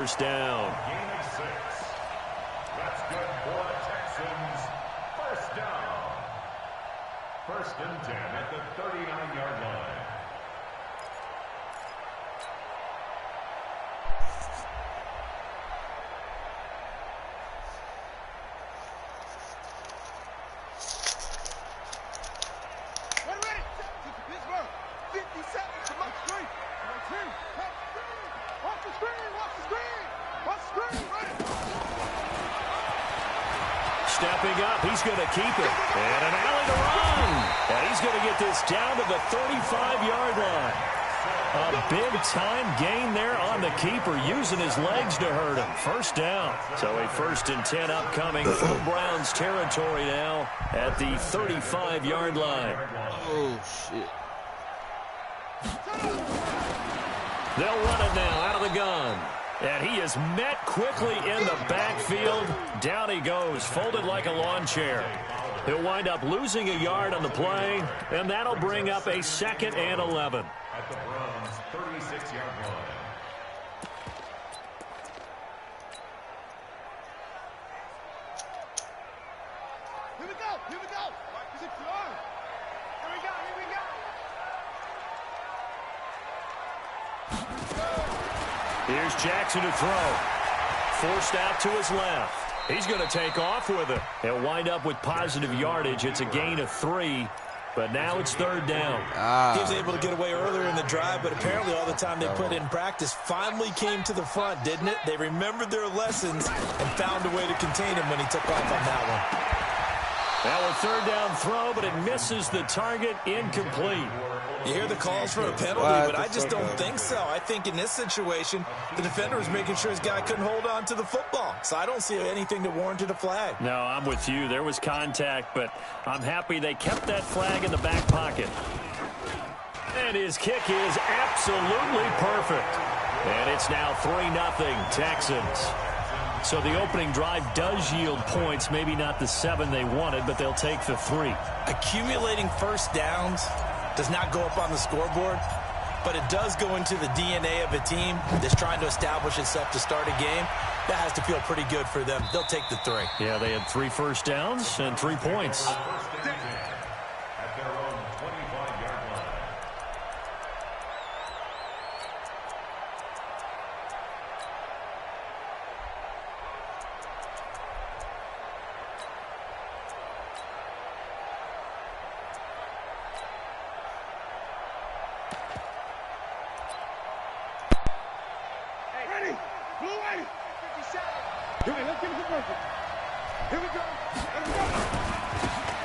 First down. Gain of 6. That's good for the Texans. First down. First and 10 at the 39-yard line. Stepping up, he's going to keep it. And an alley to run. And he's going to get this down to the 35-yard line. A big-time gain there on the keeper, using his legs to hurt him. First down. So a 1st and 10 upcoming for Browns territory now at the 35-yard line. Oh, shit. They'll run it now out of the gun. And he is met quickly in the backfield. Down he goes, folded like a lawn chair. He'll wind up losing a yard on the play, and that'll bring up a 2nd and 11. At the Browns' 36-yard line. Here we go, here we go. Here we go, here we go. Here's Jackson to throw. Forced out to his left. He's going to take off with it. He'll wind up with positive yardage. It's a gain of 3, but now it's 3rd down. He was able to get away earlier in the drive, but apparently all the time they put in practice finally came to the front, didn't it? They remembered their lessons and found a way to contain him when he took off on that one. Now a 3rd down throw, but it misses the target, incomplete. You hear the calls for a penalty, but I just don't think so. I think in this situation, the defender was making sure his guy couldn't hold on to the football. So I don't see anything that warranted a flag. No, I'm with you. There was contact, but I'm happy they kept that flag in the back pocket. And his kick is absolutely perfect. And it's now 3-0 Texans. So the opening drive does yield points, maybe not the 7 they wanted, but they'll take the 3. Accumulating first downs does not go up on the scoreboard, but it does go into the DNA of a team that's trying to establish itself to start a game. That has to feel pretty good for them. They'll take the 3. Yeah, they had 3 first downs and 3 points. At their own 25-yard line.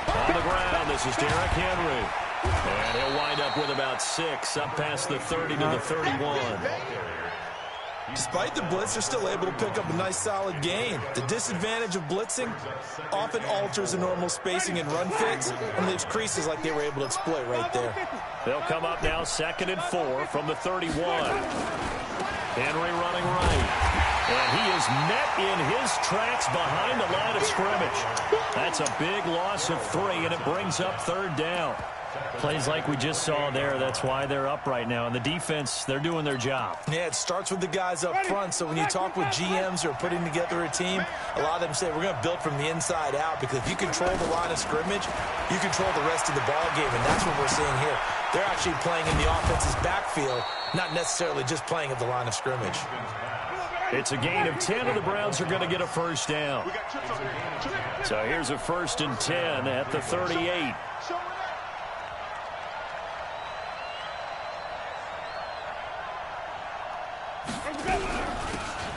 On the ground, this is Derrick Henry. And he'll wind up with about 6, up past the 30 to the 31. Despite the blitz, they're still able to pick up a nice, solid gain. The disadvantage of blitzing often alters the normal spacing and run fits, and leaves creases like they were able to exploit right there. They'll come up now 2nd and 4 from the 31. Henry running right. And he is met in his tracks behind the line of scrimmage. That's a big loss of 3, and it brings up 3rd down. Plays like we just saw there. That's why they're up right now. And the defense, they're doing their job. Yeah, it starts with the guys up front. So when you talk with GMs who are putting together a team, a lot of them say we're going to build from the inside out, because if you control the line of scrimmage, you control the rest of the ball game, and that's what we're seeing here. They're actually playing in the offense's backfield, not necessarily just playing at the line of scrimmage. It's a gain of 10, and the Browns are going to get a first down. So here's a 1st and 10 at the 38.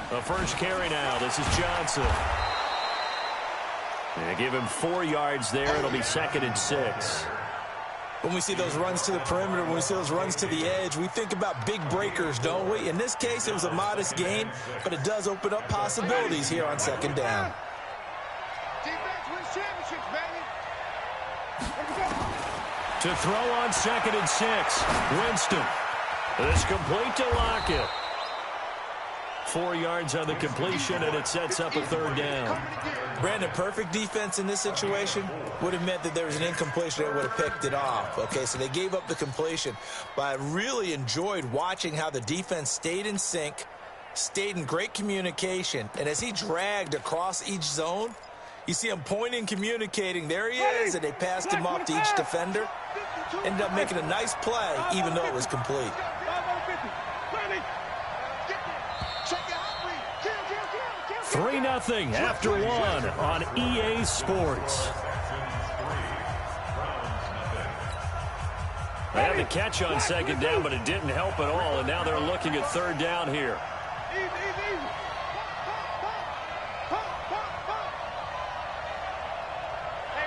The first carry now. This is Johnson. They give him 4 yards there. It'll be 2nd and 6. When we see those runs to the perimeter, when we see those runs to the edge, we think about big breakers, don't we? In this case, it was a modest gain, but it does open up possibilities here on 2nd down. Defense wins championships, baby. To throw on 2nd and 6. Winston. It's complete to Lockett. 4 yards on the completion, and it sets up a 3rd down. Brandon, perfect defense in this situation would have meant that there was an incompletion that would have picked it off. Okay, so they gave up the completion, but I really enjoyed watching how the defense stayed in sync stayed in great communication, and as he dragged across each zone, you see him pointing, communicating. There he is, and they passed him off to each defender. Ended up making a nice play, even though it was complete. 3-0 after one on EA Sports. They had the catch on second down, but it didn't help at all, and now they're looking at third down here. Hey,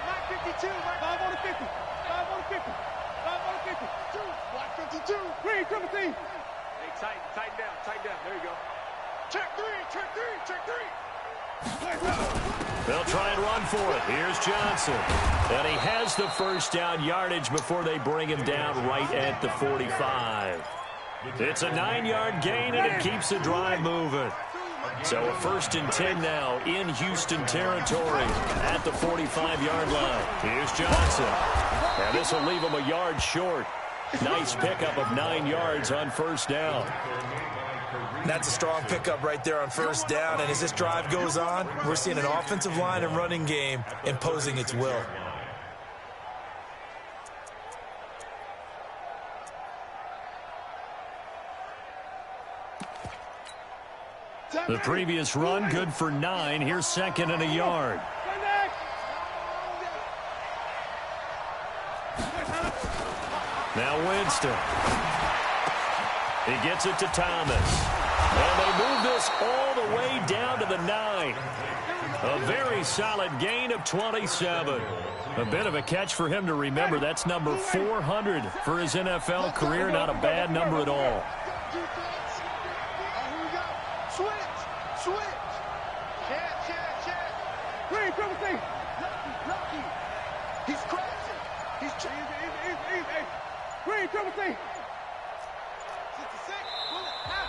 Mike 52, Mike 5 on the 50. 5 on the 50. 5 on the 50. 2, Black 52. Green, triple team. Hey, tighten down, there you go. Check 3, check 3, check 3. They'll try and run for it. Here's Johnson. And he has the first down yardage before they bring him down right at the 45. It's a 9-yard gain, and it keeps the drive moving. So a 1st and 10 now in Houston territory at the 45-yard line. Here's Johnson. And this will leave him a yard short. Nice pickup of 9 yards on first down. That's a strong pickup right there on first down. And as this drive goes on, we're seeing an offensive line and running game imposing its will. The previous run, good for 9. Here's 2nd and a yard. Now Winston. He gets it to Thomas. And they move this all the way down to the 9. A very solid gain of 27. A bit of a catch for him to remember. That's number 400 for his NFL career. Not a bad number at all. Switch. Check. Green, triple team. Lucky. He's crazy. He's easy. Green, triple team.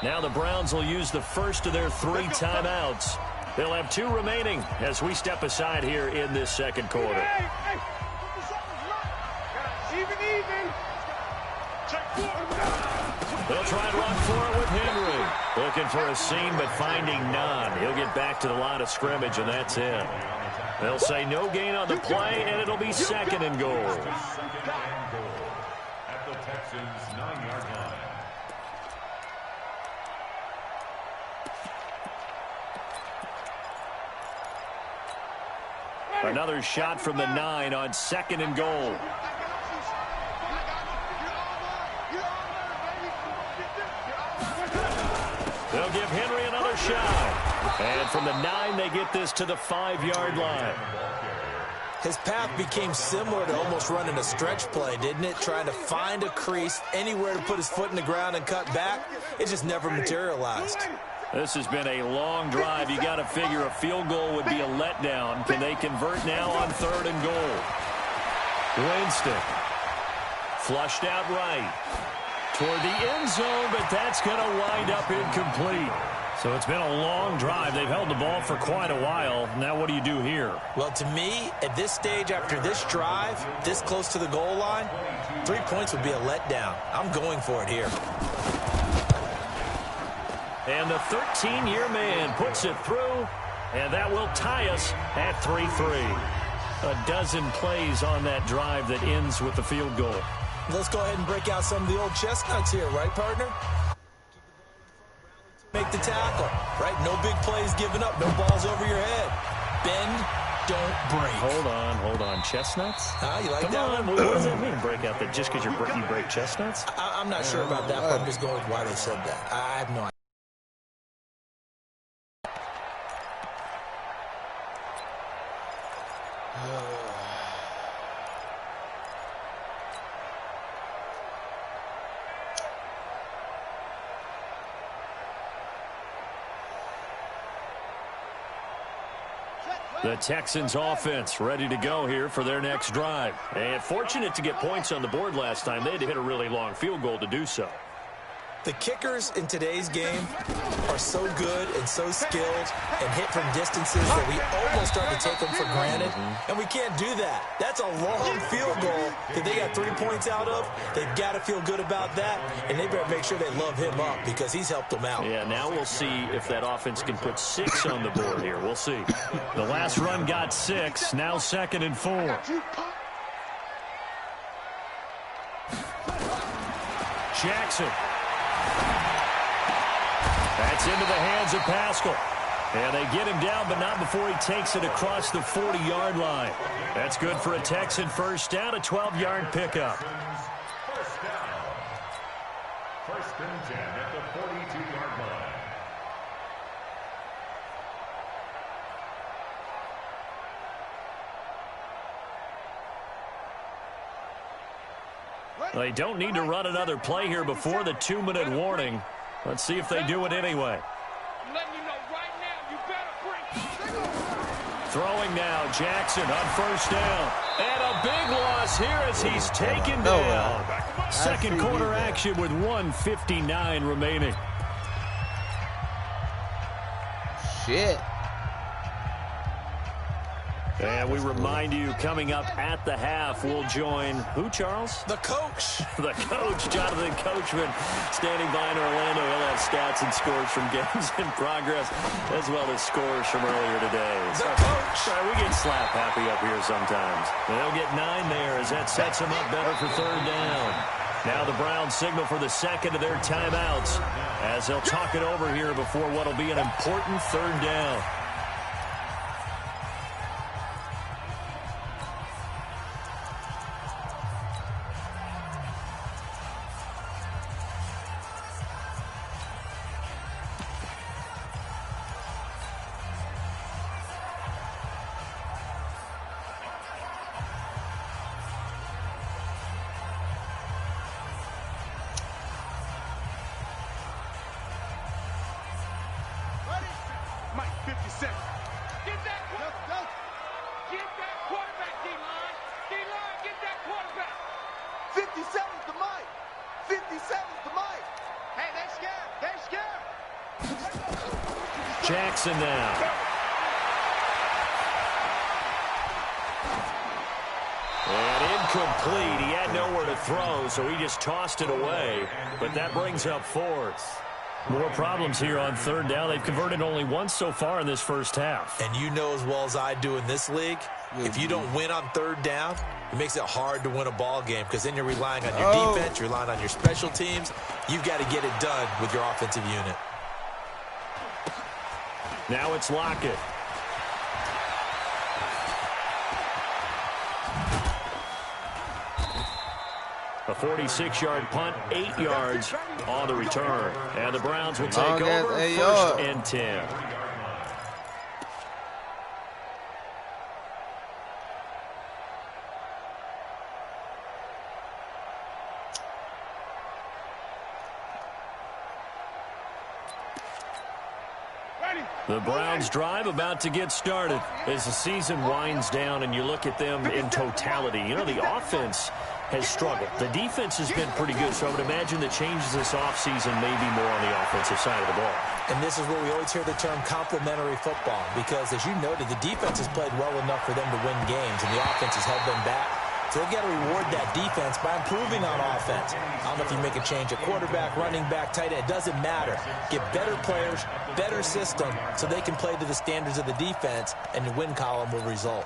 Now the Browns will use the first of their 3 timeouts. They'll have 2 remaining as we step aside here in this second quarter. Hey. Even. They'll try and run for it with Henry. Looking for a seam, but finding none. He'll get back to the line of scrimmage, and that's it. They'll say no gain on the play, and it'll be 2nd and goal. At the Texans' 9-yard line. Another shot from the 9 on 2nd and goal. They'll give Henry another shot. And from the 9, they get this to the 5-yard line. His path became similar to almost running a stretch play, didn't it? Trying to find a crease, anywhere to put his foot in the ground and cut back. It just never materialized. This has been a long drive. You got to figure a field goal would be a letdown. Can they convert now on 3rd and goal? Winston. Flushed out right. Toward the end zone, but that's going to wind up incomplete. So it's been a long drive. They've held the ball for quite a while. Now what do you do here? Well, to me, at this stage, after this drive, this close to the goal line, 3 points would be a letdown. I'm going for it here. And the 13-year man puts it through, and that will tie us at 3-3. A dozen plays on that drive that ends with the field goal. Let's go ahead and break out some of the old chestnuts here, right, partner? Make the tackle, right? No big plays given up, no balls over your head. Bend, don't break. Hold on. Chestnuts? You like Come that on. one? What does that mean, break out? That just because you break chestnuts? I'm not sure about that, but I'm just going with why they said that. I have no idea. The Texans offense ready to go here for their next drive. And fortunate to get points on the board last time. They had to hit a really long field goal to do so. The kickers in today's game are so good and so skilled and hit from distances that we almost start to take them for granted, and we can't do that. That's a long field goal that they got 3 points out of. They've got to feel good about that, and they better make sure they love him up because he's helped them out. Yeah, now we'll see if that offense can put 6 on the board here. We'll see. The last run got 6, now 2nd and 4. Jackson. That's into the hands of Pascal. And they get him down, but not before he takes it across the 40-yard line. That's good for a Texan first down, a 12-yard pickup. First down. 1st and 10 at the 42-yard line. They don't need to run another play here before the 2-minute warning. Let's see if they do it anyway. I'm letting you know right now, you better bring. Throwing now, Jackson on first down. And a big loss here as he's taken down. Second quarter action with 1:59 remaining. Shit. And we remind you, coming up at the half, we'll join who, Charles? The coach. The coach, Jonathan Coachman, standing by in Orlando. He'll have stats and scores from games in progress, as well as scores from earlier today. The coach. Sorry, we get slap happy up here sometimes. They'll get 9 there as that sets them up better for 3rd down. Now the Browns signal for the 2nd of their timeouts as they'll talk it over here before what will be an important 3rd down. Mike, 50 seconds. Get that quarterback. Get that quarterback, D-line. D-line, get that quarterback. 57's the Mike. 57's the Mike. Hey, they scared. They scared. Jackson now. And incomplete. He had nowhere to throw, so he just tossed it away. But that brings up 4th. More problems here on 3rd down. They've converted only once so far in this first half. And you know as well as I do in this league, if you don't win on 3rd down, it makes it hard to win a ball game because then you're relying on your defense, you're relying on your special teams. You've got to get it done with your offensive unit. Now it's Lockett. A 46-yard punt, 8 yards on the return. And the Browns will take over 1st and 10. The Browns drive about to get started as the season winds down and you look at them in totality. You know, the offense has struggled. The defense has been pretty good, so I would imagine the changes this offseason may be more on the offensive side of the ball. And this is where we always hear the term complementary football because, as you noted, the defense has played well enough for them to win games, and the offense has held them back. So they've got to reward that defense by improving on offense. I don't know if you make a change at quarterback, running back, tight end. It doesn't matter. Get better players, better system, so they can play to the standards of the defense, and the win column will result.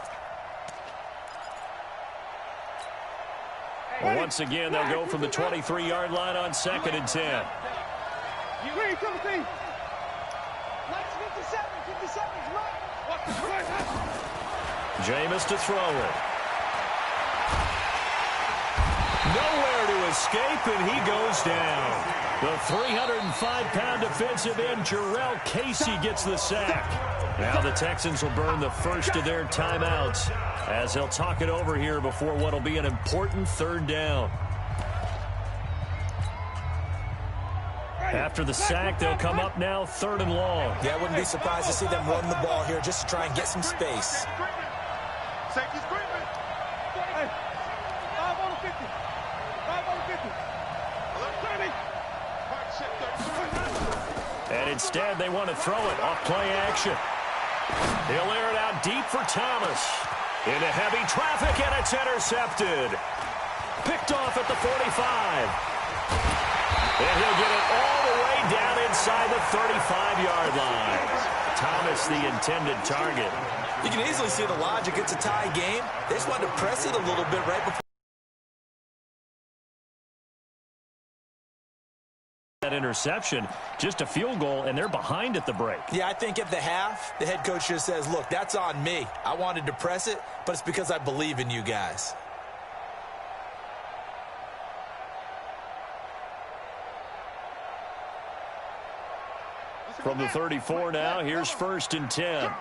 Well, once again, they'll go from the 23-yard line on 2nd and 10. Green, triple team. Lights 57. 57's right. What's the play? Jameis to throw it. Nowhere to escape, and he goes down. The 305-pound defensive end, Jarrell Casey, gets the sack. Now the Texans will burn the first of their timeouts as they'll talk it over here before what will be an important 3rd down. After the sack, they'll come up now 3rd and long. Yeah, I wouldn't be surprised to see them run the ball here just to try and get some space. Safety screaming. Hey, 5 on the 50. 5 on the 50. 30. And instead, they want to throw it off play action. He'll air it out deep for Thomas. Into heavy traffic, and it's intercepted. Picked off at the 45. And he'll get it all the way down inside the 35-yard line. Thomas, the intended target. You can easily see the logic. It's a tie game. They just wanted to press it a little bit right before that interception. Just a field goal, and they're behind at the break. Yeah, I think at the half, the head coach just says, look, that's on me. I wanted to press it, but it's because I believe in you guys. From the 34 now, here's 1st and 10.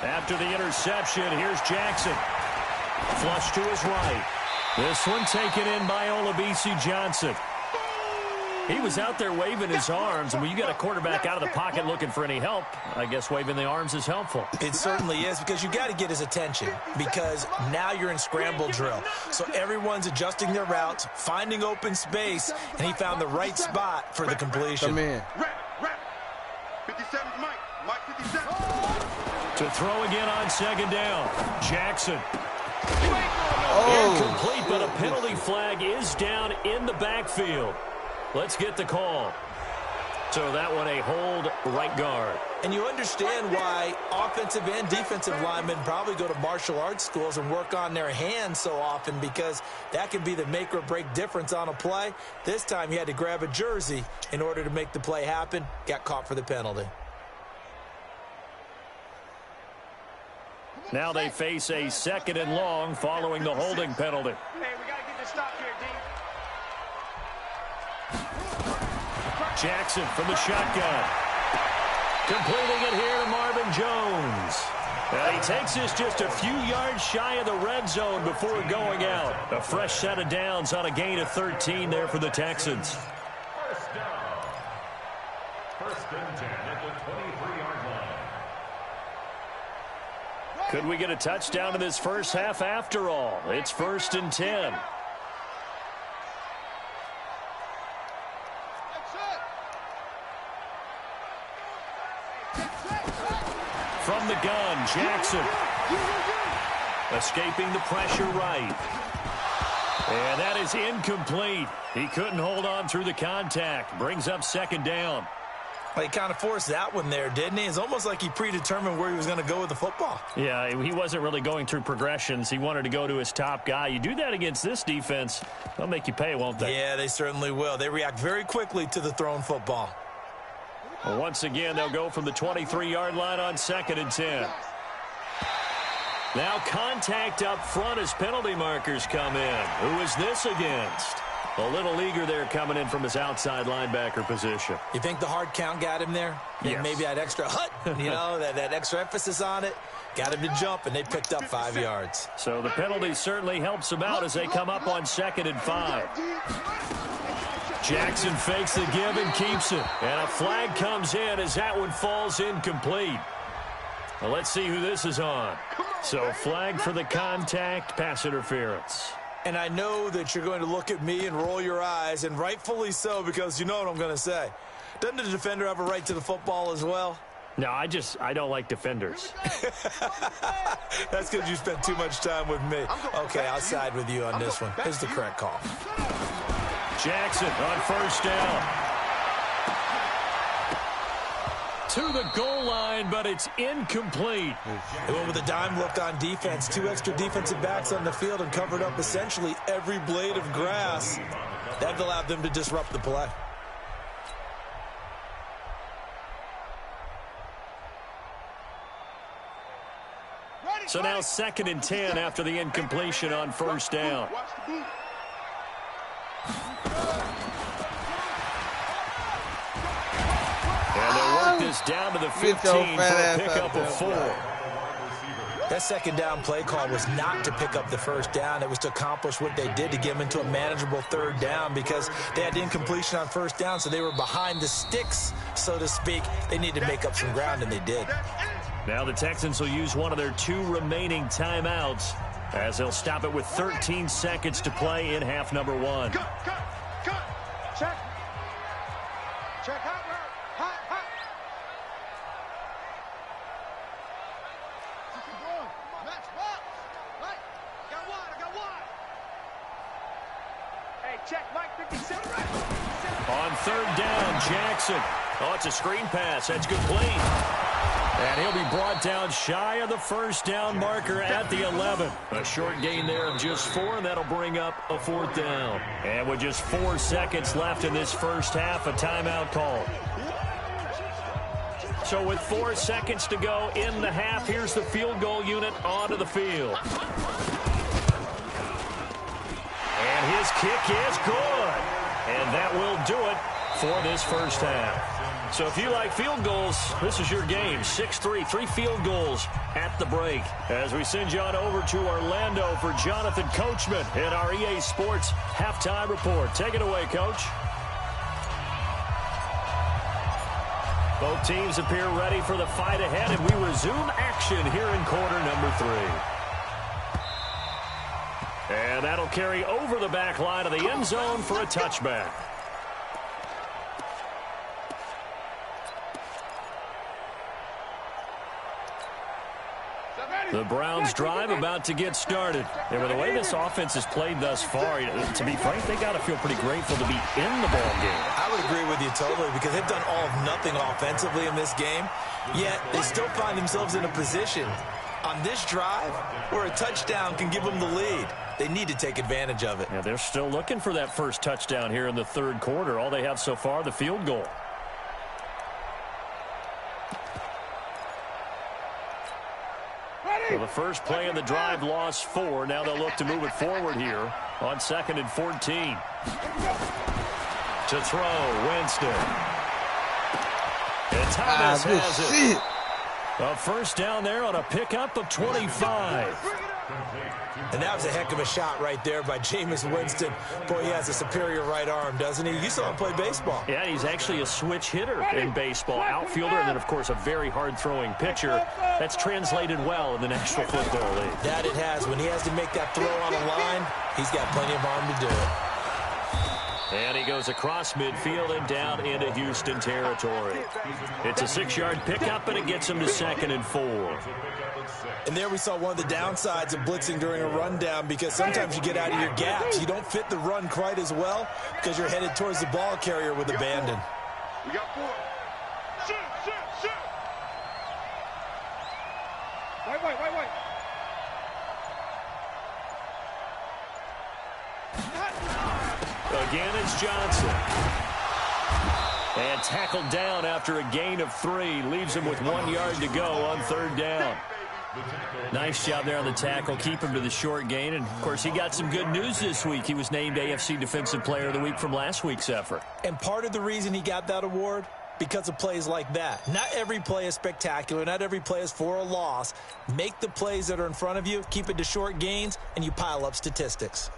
After the interception, here's Jackson. Flush to his right. This one taken in by Olabisi Johnson. He was out there waving his arms, and when you got a quarterback out of the pocket looking for any help, I guess waving the arms is helpful. It certainly is, because you got to get his attention, because now you're in scramble drill. So everyone's adjusting their routes, finding open space, and he found the right spot for the completion. Come in. 57 Mike 57. To throw again on 2nd down. Jackson. Oh. Incomplete, but a penalty flag is down in the backfield. Let's get the call. So that one a hold right guard. And you understand why offensive and defensive linemen probably go to martial arts schools and work on their hands so often, because that can be the make or break difference on a play. This time he had to grab a jersey in order to make the play happen. Got caught for the penalty. Now they face a 2nd and long following the holding penalty. Hey, we got to get this stop here, D. Jackson from the shotgun. Completing it here to Marvin Jones. And he takes this just a few yards shy of the red zone before going out. A fresh set of downs on a gain of 13 there for the Texans. 1st down. 1st and 10 at the 23-yard line. Could we get a touchdown in this first half after all? It's 1st and 10. From the gun, Jackson. Escaping the pressure right. And that is incomplete. He couldn't hold on through the contact. Brings up 2nd down. Well, he kind of forced that one there, didn't he? It's almost like he predetermined where he was going to go with the football. Yeah, he wasn't really going through progressions. He wanted to go to his top guy. You do that against this defense, they'll make you pay, won't they? Yeah, they certainly will. They react very quickly to the thrown football. Well, once again, they'll go from the 23-yard line on 2nd and 10. Now contact up front as penalty markers come in. Who is this against? A little leaguer there coming in from his outside linebacker position. You think the hard count got him there? Yes. Maybe that extra hut, that extra emphasis on it. Got him to jump, and they picked up 5 yards. So the penalty certainly helps them out as they come up on 2nd and 5. Jackson fakes the give and keeps it. And a flag comes in as that one falls incomplete. Well, let's see who this is on. So flag for the contact, pass interference. And I know that you're going to look at me and roll your eyes, and rightfully so, because you know what I'm going to say. Doesn't the defender have a right to the football as well? No, I don't like defenders. That's because you spent too much time with me. Okay, I'll side with you on this one. Here's the correct call. Jackson on 1st down. To the goal line, but it's incomplete. They went with a dime look on defense. 2 extra defensive backs on the field and covered up essentially every blade of grass. That allowed them to disrupt the play. So now 2nd and 10 after the incompletion on 1st down. And they'll work this down to the 15 for a pickup of 4. That 2nd down play call was not to pick up the 1st down. It was to accomplish what they did, to get them into a manageable 3rd down, because they had incompletion on 1st down, so they were behind the sticks, so to speak. They needed to make up some ground, and they did. Now the Texans will use one of their 2 remaining timeouts as they'll stop it with 13 seconds to play in half number 1. Cut. Check. Check hot route. Hot. Keep going. Max, box. Right. I got wide. Hey, check, Mike, 57 right. On third down, Jackson. Oh, it's a screen pass. That's complete. And he'll be brought down shy of the first down marker at the 11. A short gain there of just 4, and that'll bring up a 4th down. And with just 4 seconds left in this first half, a timeout call. So with 4 seconds to go in the half, here's the field goal unit onto the field. And his kick is good. And that will do it for this first half. So if you like field goals, this is your game. 6-3, 3 field goals at the break. As we send you on over to Orlando for Jonathan Coachman in our EA Sports Halftime Report. Take it away, Coach. Both teams appear ready for the fight ahead, and we resume action here in quarter number 3. And that'll carry over the back line of the end zone for a touchback. The Browns drive about to get started. And with the way this offense has played thus far, to be frank, they got to feel pretty grateful to be in the ball game. I would agree with you totally because they've done all of nothing offensively in this game, yet they still find themselves in a position on this drive where a touchdown can give them the lead. They need to take advantage of it. Yeah, they're still looking for that first touchdown here in the third quarter. All they have so far, the field goal. Well, the first play of the drive lost 4. Now they'll look to move it forward here on 2nd and 14. To throw, Winston. And Thomas has it. A first down there on a pickup of 25. And that was a heck of a shot right there by Jameis Winston. Boy, he has a superior right arm, doesn't he? You saw him play baseball. Yeah, he's actually a switch hitter in baseball. Outfielder and then, of course, a very hard-throwing pitcher. That's translated well in the National Football League. That it has. When he has to make that throw on a line, he's got plenty of arm to do it. And he goes across midfield and down into Houston territory. It's a 6-yard pickup, and it gets him to 2nd and 4. And there we saw one of the downsides of blitzing during a rundown because sometimes you get out of your gaps. You don't fit the run quite as well because you're headed towards the ball carrier with abandon. We got 4. Shoot. Wait. Again, it's Johnson. And tackled down after a gain of 3. Leaves him with 1 yard to go on 3rd down. Nice job there on the tackle. Keep him to the short gain. And, of course, he got some good news this week. He was named AFC Defensive Player of the Week from last week's effort. And part of the reason he got that award, because of plays like that. Not every play is spectacular. Not every play is for a loss. Make the plays that are in front of you, keep it to short gains, and you pile up statistics.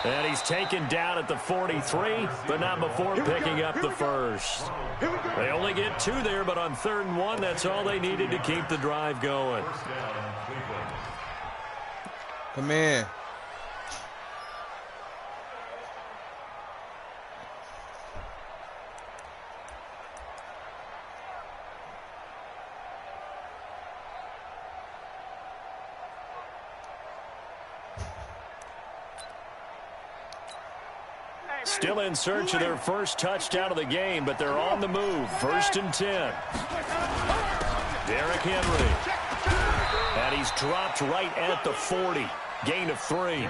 And he's taken down at the 43, but not before picking up the first. They only get 2 there, but on 3rd and 1, that's all they needed to keep the drive going. Come in. Still in search of their first touchdown of the game, but they're on the move. 1st and 10. Derrick Henry. And he's dropped right at the 40. Gain of 3.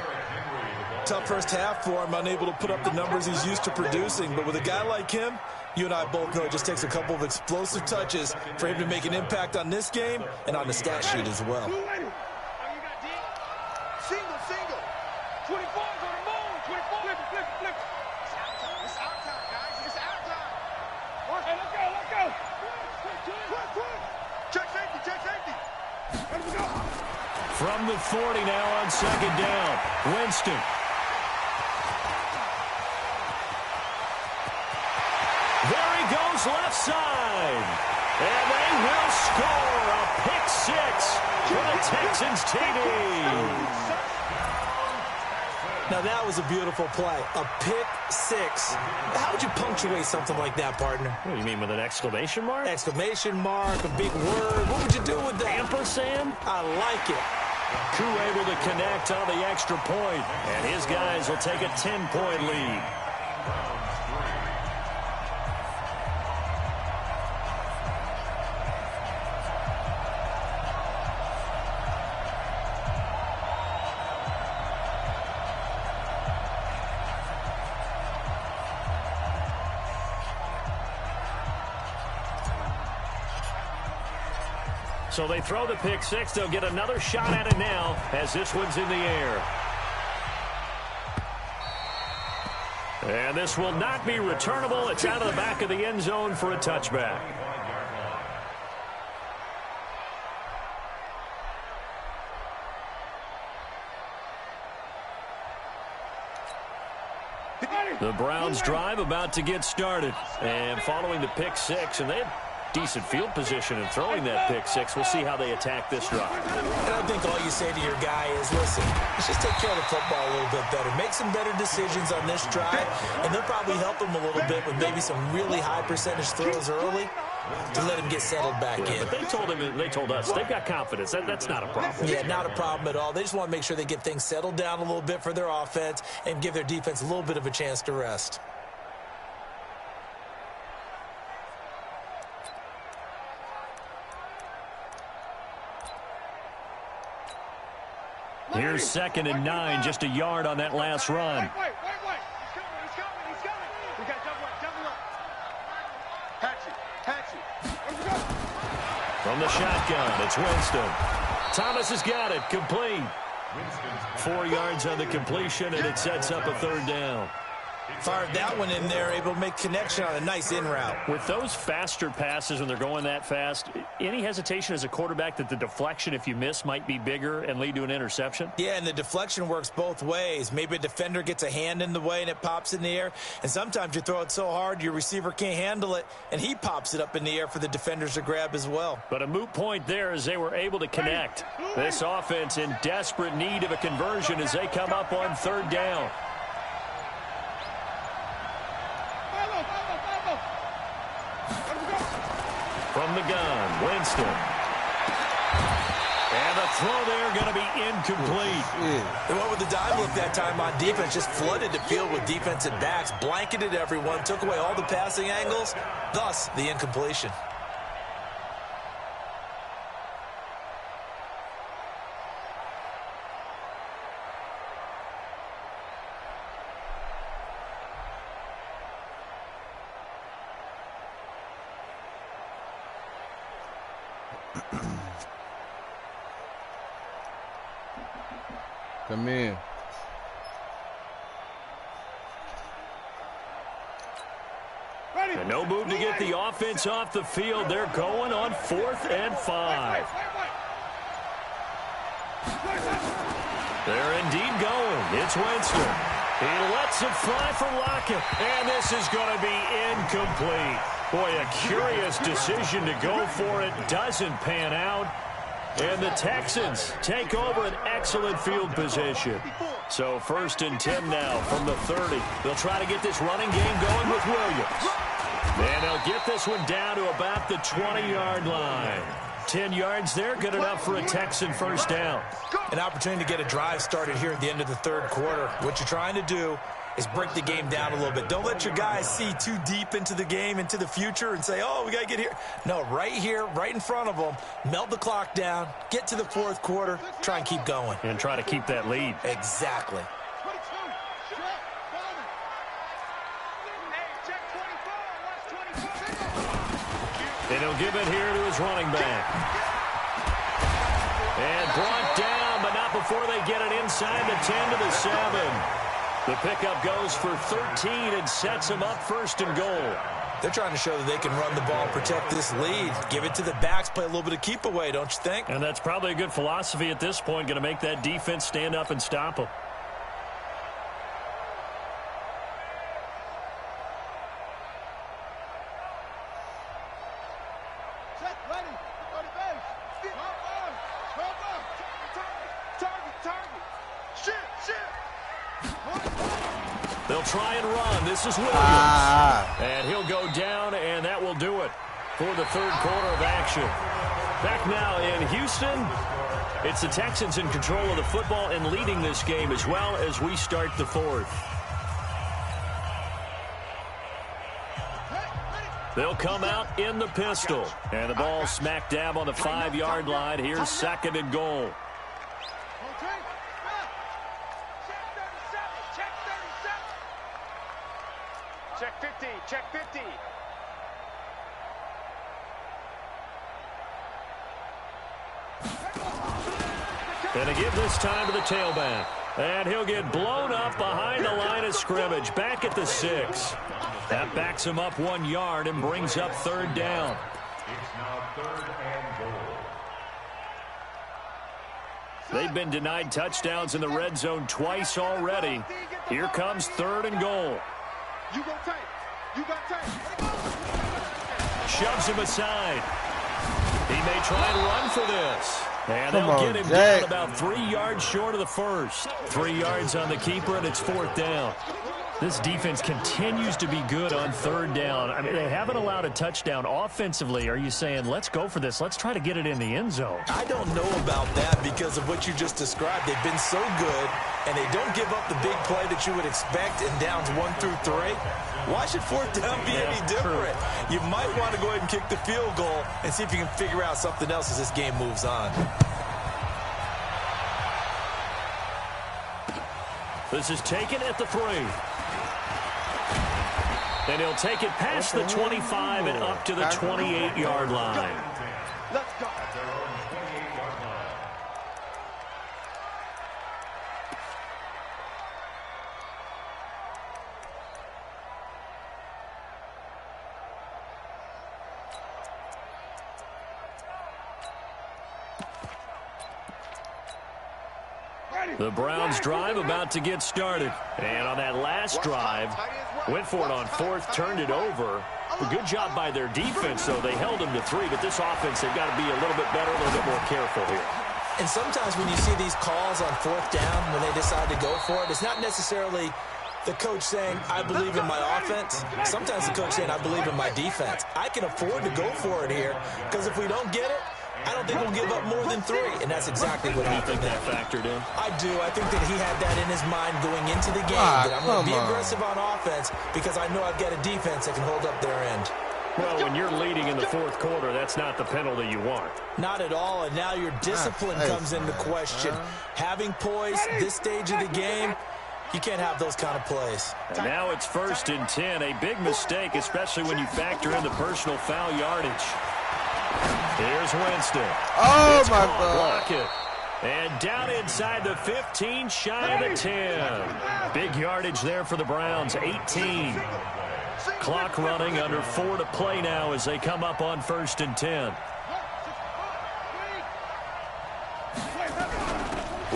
Tough first half for him, unable to put up the numbers he's used to producing. But with a guy like him, you and I both know it just takes a couple of explosive touches for him to make an impact on this game and on the stat sheet as well. Single. 24's on the move. 24. Flip. It's our time, guys. It's our time. Hey, let's go. Check safety. Ready to go. From the 40 now on second down. Winston. There he goes left side. And they will score a pick six for the Texans TD. Now, that was a beautiful play. A pick six. How would you punctuate something like that, partner? What do you mean, with an exclamation mark? Exclamation mark, a big word. What would you do with that? Ampersand? I like it. Koo able to connect on the extra point, and his guys will take a 10-point lead. So they throw the pick six. They'll get another shot at it now as this one's in the air. And this will not be returnable. It's out of the back of the end zone for a touchback. The Browns drive about to get started. And following the pick six, and they had decent field position in throwing that pick six. We'll see how they attack this drive. And I think all you say to your guy is, listen, let's just take care of the football a little bit better. Make some better decisions on this drive, and they'll probably help him a little bit with maybe some really high percentage throws early to let him get settled back in. But they told us they've got confidence. That's not a problem. Yeah, not a problem at all. They just want to make sure they get things settled down a little bit for their offense and give their defense a little bit of a chance to rest. Here's 2nd and 9, just a yard on that last run. Wait. He's coming. We got double up. Patch it. From the shotgun, it's Winston. Thomas has got it, complete. 4 yards on the completion, and it sets up a 3rd down. Fired that one in there, able to make connection on a nice in route. With those faster passes when they're going that fast, any hesitation as a quarterback that the deflection, if you miss, might be bigger and lead to an interception? Yeah, and the deflection works both ways. Maybe a defender gets a hand in the way and it pops in the air, and sometimes you throw it so hard your receiver can't handle it, and he pops it up in the air for the defenders to grab as well. But a moot point there as they were able to connect. This offense in desperate need of a conversion as they come up on 3rd down. From the gun, Winston. And the throw there going to be incomplete. They went with the dive look that time on defense, just flooded the field with defensive backs, blanketed everyone, took away all the passing angles, thus the incompletion. Come in. And no move to get the offense off the field. They're going on 4th and 5. They're indeed going. It's Winston. He lets it fly for Lockett. And this is going to be incomplete. Boy, a curious decision to go for it. Doesn't pan out. And the Texans take over an excellent field position. So 1st and 10 now from the 30. They'll try to get this running game going with Williams. And they'll get this one down to about the 20-yard line. 10 yards there, good enough for a Texan 1st down. An opportunity to get a drive started here at the end of the 3rd quarter. What you're trying to do is break the game down a little bit. Don't let your guys see too deep into the game, into the future, and say, oh, we got to get here. No, right here, right in front of them, melt the clock down, get to the 4th quarter, try and keep going. And try to keep that lead. Exactly. And he'll give it here to his running back. And brought down, but not before they get it inside the 10 to the 7. The pickup goes for 13 and sets him up 1st and goal. They're trying to show that they can run the ball and protect this lead. Give it to the backs, play a little bit of keep away, don't you think? And that's probably a good philosophy at this point, going to make that defense stand up and stop them. They'll try and run. This is Williams. And he'll go down, and that will do it for the third quarter of action. Back now in Houston, it's the Texans in control of the football and leading this game as well as we start the fourth. They'll come out in the pistol. And the ball smack dab on the 5-yard line. Here's 2nd and goal. Check 50, check 50. Gonna give this time to the tailback. And he'll get blown up behind the line of scrimmage. Back at the 6. That backs him up 1 yard and brings up 3rd down. It's now 3rd and goal. They've been denied touchdowns in the red zone twice already. Here comes 3rd and goal. You go tight. You got tight. Shoves him aside. He may try and run for this. And they'll get him Jack. down about 3 yards short of the first. 3 yards on the keeper, and it's 4th down. This defense continues to be good on 3rd down. I mean, they haven't allowed a touchdown offensively. Are you saying, let's go for this? Let's try to get it in the end zone. I don't know about that because of what you just described. They've been so good, and they don't give up the big play that you would expect in downs 1 through 3. Why should 4th down be any different? You might want to go ahead and kick the field goal and see if you can figure out something else as this game moves on. This is taken at the 3. And he'll take it past the 25 and up to the 28-yard line. Let's go. At their own 28-yard line. The Browns drive about to get started. And on that last drive, went for it on 4th, turned it over. A good job by their defense, though. They held them to 3, but this offense, they've got to be a little bit better, a little bit more careful here. And sometimes when you see these calls on 4th down, when they decide to go for it, it's not necessarily the coach saying, I believe in my offense. Sometimes the coach saying, I believe in my defense. I can afford to go for it here because if we don't get it, I don't think we'll give up more than 3, and that's exactly what happened there. That factored in. I do. I think that he had that in his mind going into the game, that I'm going to be aggressive on offense because I know I've got a defense that can hold up their end. Well, when you're leading in the 4th quarter, that's not the penalty you want. Not at all, and now your discipline comes into question. Having poise this stage of the game, you can't have those kind of plays. And now it's 1st and 10, a big mistake, especially when you factor in the personal foul yardage. Here's Winston. Oh, my God. Block it. And down inside the 15, shy of the 10. Big yardage there for the Browns, 18. Clock running, under 4 to play now as they come up on 1st and 10.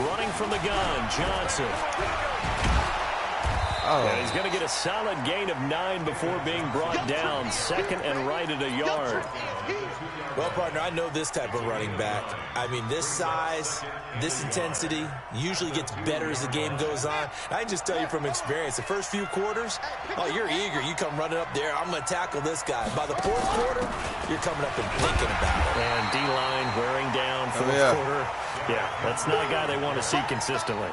Running from the gun, Johnson. And he's going to get a solid gain of 9 before being brought down. 2nd and right at a yard. Well, partner, I know this type of running back. I mean, this size, this intensity usually gets better as the game goes on. I can just tell you from experience, the first few quarters, oh, you're eager. You come running up there, I'm going to tackle this guy. By the 4th quarter, you're coming up and thinking about it. And D-line wearing down 4th quarter. Yeah, that's not a guy they want to see consistently.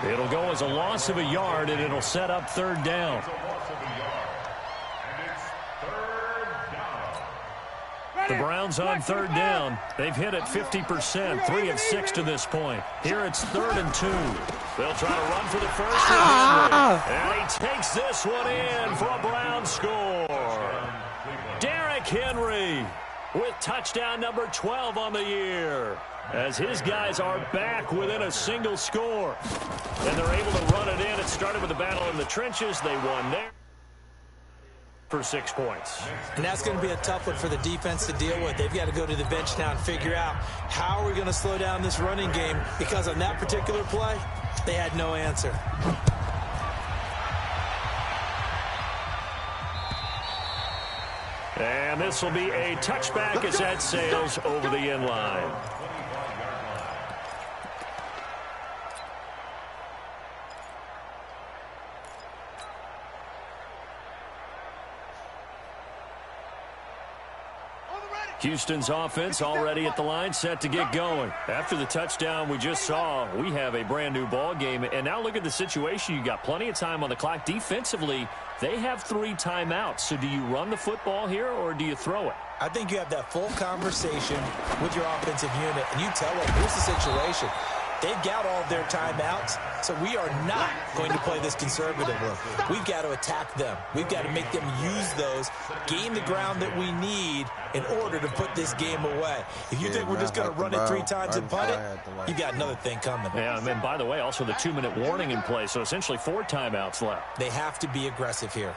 It'll go as a loss of a yard, and it'll set up 3rd down. The Browns on 3rd down. They've hit it 50%, 3 of 6 to this point. Here it's 3rd and 2. They'll try to run for the first with Henry. And he takes this one in for a Browns score. Derrick Henry with touchdown number 12 on the year, as his guys are back within a single score. And they're able to run it in. It started with a battle in the trenches. They won there. for 6 points. And that's going to be a tough one for the defense to deal with. They've got to go to the bench now and figure out how are we going to slow down this running game, because on that particular play, they had no answer. And this will be a touchback as that sails over the end line. Houston's offense already at the line, set to get going. After the touchdown we just saw, we have a brand new ball game. And now look at the situation. You got plenty of time on the clock. Defensively, they have 3 timeouts. So do you run the football here or do you throw it? I think you have that full conversation with your offensive unit, and you tell them, here's the situation. They've got all of their timeouts, so we are not going to play this conservatively. We've got to attack them. We've got to make them use those, gain the ground that we need in order to put this game away. If you think we're just going to run it 3 times and punt it, you got another thing coming. Yeah, and by the way, also the 2-minute warning in play, so essentially 4 timeouts left. They have to be aggressive here.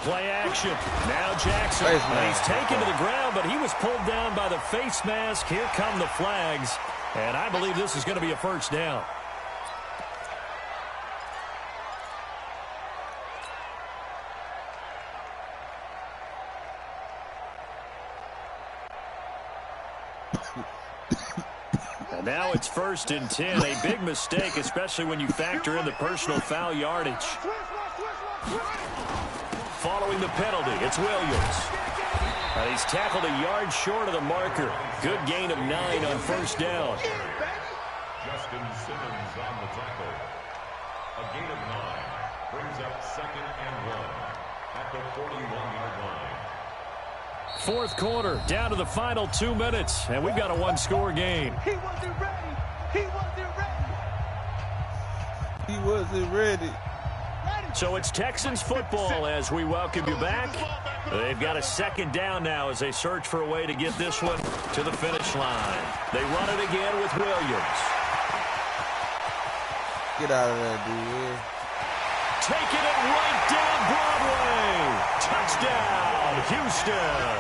Play action. Now Jackson. He's taken to the ground, but he was pulled down by the face mask. Here come the flags. And I believe this is going to be a first down. And now it's 1st and 10. A big mistake, especially when you factor in the personal foul yardage. Following the penalty, it's Williams. And he's tackled a yard short of the marker. Good gain of 9 on 1st down. Justin Simmons on the tackle. A gain of 9 brings up 2nd and 1 at the 41-yard line. 4th quarter, down to the final 2 minutes, and we've got a 1-score game. He wasn't ready. He wasn't ready. He wasn't ready. So it's Texans football as we welcome you back. They've got a 2nd down now as they search for a way to get this one to the finish line. They run it again with Williams. Get out of there, dude. Taking it right down Broadway. Touchdown, Houston.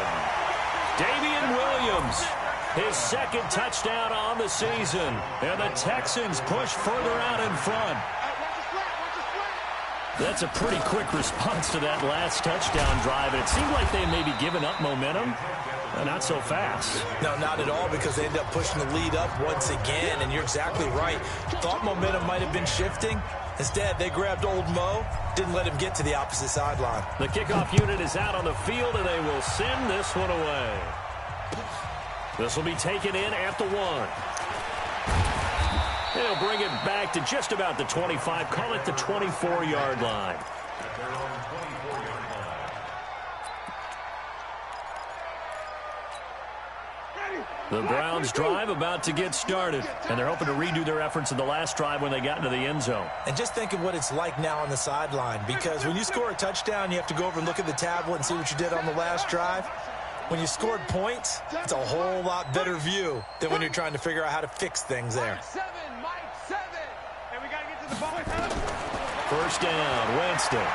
Damian Williams, his 2nd touchdown on the season. And the Texans push further out in front. That's a pretty quick response to that last touchdown drive. And it seemed like they may be giving up momentum. Not so fast. No, not at all, because they ended up pushing the lead up once again. And you're exactly right. Thought momentum might have been shifting. Instead, they grabbed Old Mo, didn't let him get to the opposite sideline. The kickoff unit is out on the field, and they will send this one away. This will be taken in at the 1. They'll bring it back to just about the 25. Call it the 24-yard line. The Browns drive about to get started, and they're hoping to redo their efforts in the last drive when they got into the end zone. And just think of what it's like now on the sideline, because when you score a touchdown, you have to go over and look at the tablet and see what you did on the last drive. When you scored points, it's a whole lot better view than when you're trying to figure out how to fix things there. Mike 7. And we got to get to the ball. 1st down, Winston.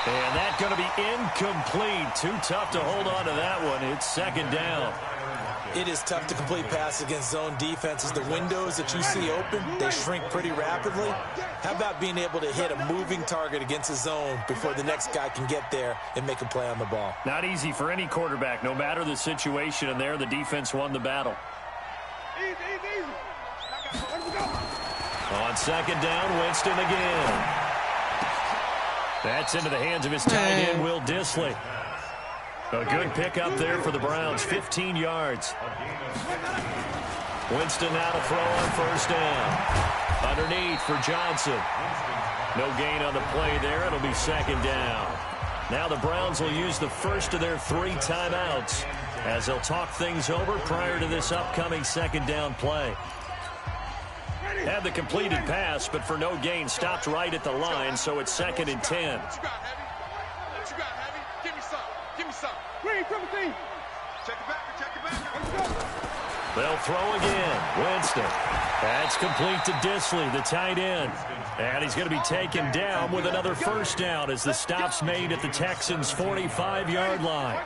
And that's going to be incomplete. Too tough to hold on to that one. It's 2nd down. It is tough to complete passes against zone defenses. The windows that you see open, they shrink pretty rapidly. How about being able to hit a moving target against a zone before the next guy can get there and make a play on the ball? Not easy for any quarterback, no matter the situation. And there, the defense won the battle. Easy. Let's go. On 2nd down, Winston again. That's into the hands of his tight end, Will Dissly. A good pickup there for the Browns, 15 yards. Winston now to throw on 1st down. Underneath for Johnson. No gain on the play there. It'll be 2nd down. Now the Browns will use the first of their 3 timeouts as they'll talk things over prior to this upcoming 2nd down play. Had the completed pass, but for no gain, stopped right at the line, so it's 2nd and 10. What you got, Heavy? Give me some. Green, 17. Check it back. Let's go. They'll throw again. Winston. That's complete to Disley, the tight end. And he's going to be taken down with another first down as the stop's made at the Texans' 45-yard line.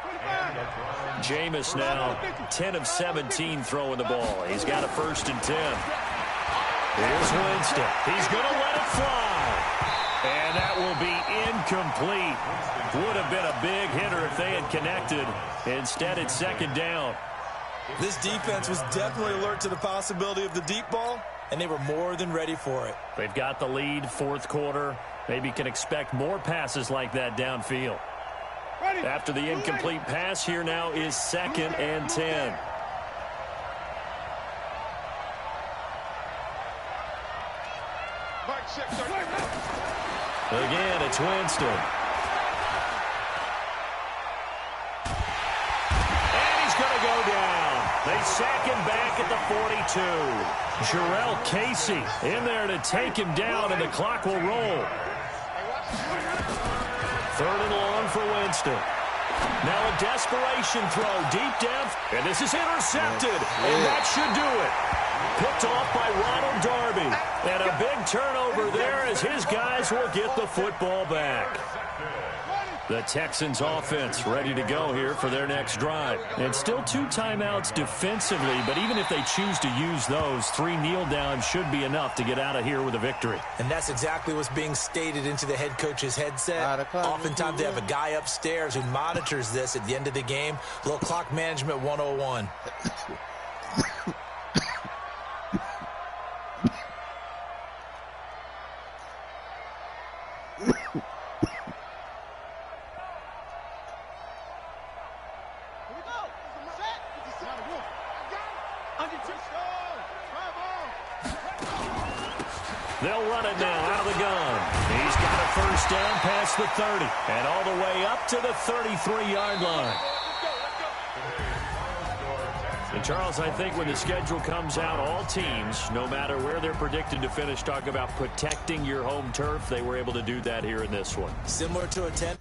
Jameis now 10 of 17 throwing the ball. He's got a 1st and 10. Here's Winston. He's going to let it fly. And that will be incomplete. Would have been a big hitter if they had connected. Instead, it's 2nd down. This defense was definitely alert to the possibility of the deep ball, and they were more than ready for it. They've got the lead, 4th quarter. Maybe can expect more passes like that downfield. After the incomplete pass, here now is 2nd and 10. Again, it's Winston. And he's going to go down. They sack him back at the 42. Jarrell Casey in there to take him down, and the clock will roll. 3rd and long for Winston. Now a desperation throw deep down, and this is intercepted, and that should do it. Picked off by Ronald Darby, and a big turnover there as his guys will get the football back. The Texans offense ready to go here for their next drive. And still 2 timeouts defensively, but even if they choose to use those, 3 kneel downs should be enough to get out of here with a victory. And that's exactly what's being stated into the head coach's headset. Oftentimes they have a guy upstairs who monitors this at the end of the game. Little clock management 101. They'll run it now out of the gun. He's got a 1st down past the 30 and all the way up to the 33-yard line. And Charles, I think when the schedule comes out, all teams, no matter where they're predicted to finish, talk about protecting your home turf. They were able to do that here in this one. Similar to a 10,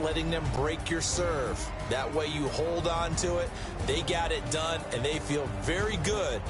letting them break your serve. That way you hold on to it. They got it done, and they feel very good